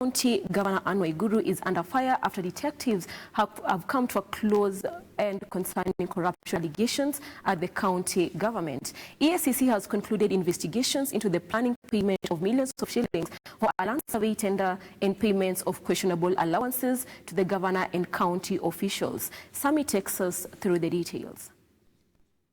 County Governor Anne Waiguru is under fire after detectives have come to a close end concerning corruption allegations at the county government. EACC has concluded investigations into the planning payment of millions of shillings for a land survey tender and payments of questionable allowances to the governor and county officials. Sami takes us through the details.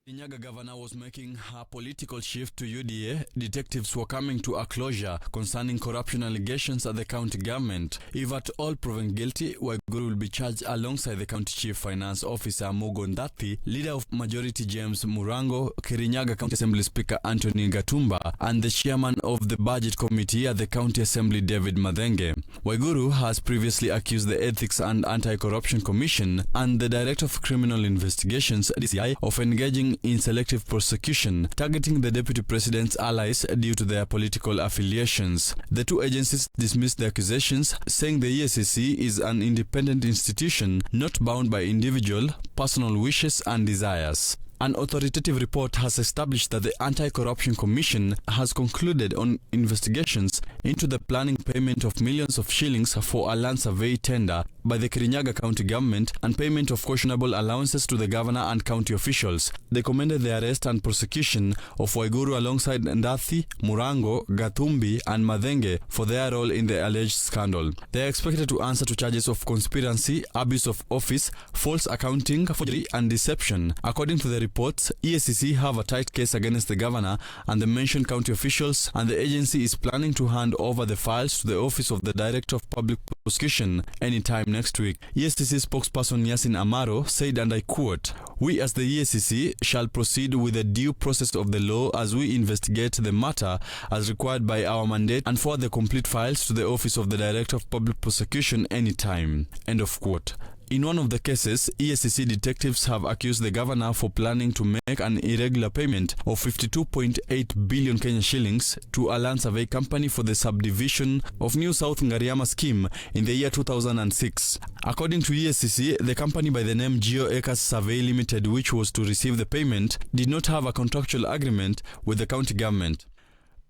Kirinyaga governor was making her political shift to UDA. Detectives were coming to a closure concerning corruption allegations at the county government. If at all proven guilty, Waiguru will be charged alongside the county chief finance officer Mugo Ndathi, leader of majority James Murango, Kirinyaga County Assembly Speaker Anthony Gatumba, and the chairman of the budget committee at the county assembly David Madenge. Waiguru has previously accused the Ethics and Anti-Corruption Commission and the Director of Criminal Investigations DCI of engaging in selective prosecution, targeting the deputy president's allies due to their political affiliations. The two agencies dismissed the accusations, saying the EACC is an independent institution not bound by individual, personal wishes and desires. An authoritative report has established that the Anti-Corruption Commission has concluded on investigations into the planning payment of millions of shillings for a land survey tender by the Kirinyaga County Government and payment of questionable allowances to the governor and county officials. They commended the arrest and prosecution of Waiguru alongside Ndathi, Murango, Gatumbi and Madenge for their role in the alleged scandal. They are expected to answer to charges of conspiracy, abuse of office, false accounting, forgery and deception. According to the reports, EACC have a tight case against the governor and the mentioned county officials, and the agency is planning to hand over the files to the office of the Director of Public Prosecution anytime next week. EACC spokesperson Yasin Amaro said, and I quote, "We as the EACC shall proceed with the due process of the law as we investigate the matter as required by our mandate and forward the complete files to the office of the Director of Public Prosecution anytime." End of quote. In one of the cases, EACC detectives have accused the governor for planning to make an irregular payment of 52.8 billion Kenya shillings to a land survey company for the subdivision of New South Ngariama scheme in the year 2006. According to EACC, the company by the name Geo Acres Survey Limited, which was to receive the payment, did not have a contractual agreement with the county government.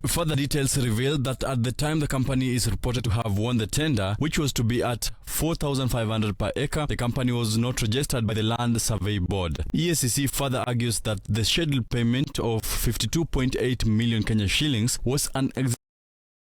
Further details reveal that at the time the company is reported to have won the tender, which was to be at 4,500 per acre, the company was not registered by the Land Survey Board. EACC further argues that the scheduled payment of 52.8 million Kenya shillings was an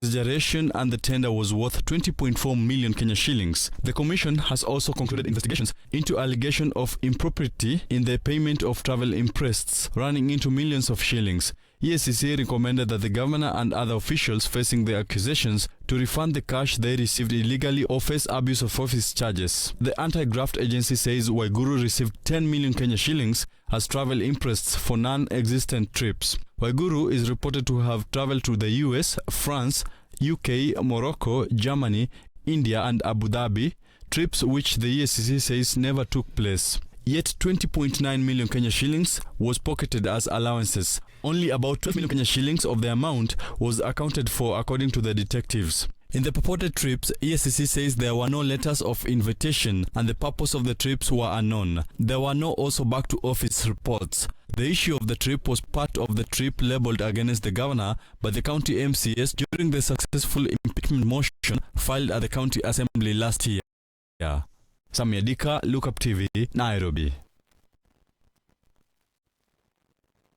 exaggeration and the tender was worth 20.4 million Kenya shillings. The commission has also concluded investigations into allegation of impropriety in the payment of travel imprests running into millions of shillings. EACC recommended that the governor and other officials facing the accusations to refund the cash they received illegally or face abuse of office charges. The anti-graft agency says Waiguru received 10 million Kenya shillings as travel imprests for non-existent trips. Waiguru is reported to have traveled to the US, France, UK, Morocco, Germany, India and Abu Dhabi, trips which the EACC says never took place. Yet 20.9 million Kenya shillings was pocketed as allowances. Only about 12 million Kenya shillings of the amount was accounted for, according to the detectives. In the purported trips, EACC says there were no letters of invitation and the purpose of the trips were unknown. There were no also back to office reports. The issue of the trip was part of the trip labeled against the governor by the county MCS during the successful impeachment motion filed at the county assembly last year. Sami Adika, Look Up TV, Nairobi.